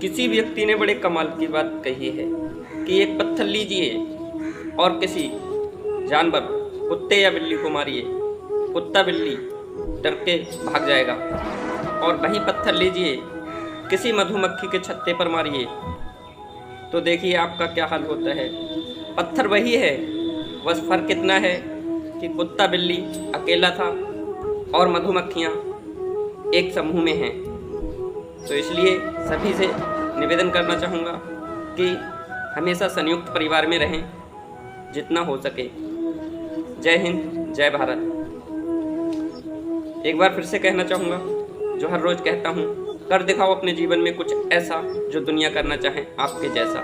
किसी व्यक्ति ने बड़े कमाल की बात कही है कि एक पत्थर लीजिए और किसी जानवर, कुत्ते या बिल्ली को मारिए, कुत्ता बिल्ली डर के भाग जाएगा। और वही पत्थर लीजिए, किसी मधुमक्खी के छत्ते पर मारिए, तो देखिए आपका क्या हाल होता है। पत्थर वही है, बस फर्क इतना है कि कुत्ता बिल्ली अकेला था और मधुमक्खियाँ एक समूह में हैं। तो इसलिए सभी से निवेदन करना चाहूँगा कि हमेशा संयुक्त परिवार में रहें जितना हो सके। जय हिंद, जय भारत। एक बार फिर से कहना चाहूँगा, जो हर रोज़ कहता हूँ, कर दिखाओ अपने जीवन में कुछ ऐसा जो दुनिया करना चाहे आपके जैसा।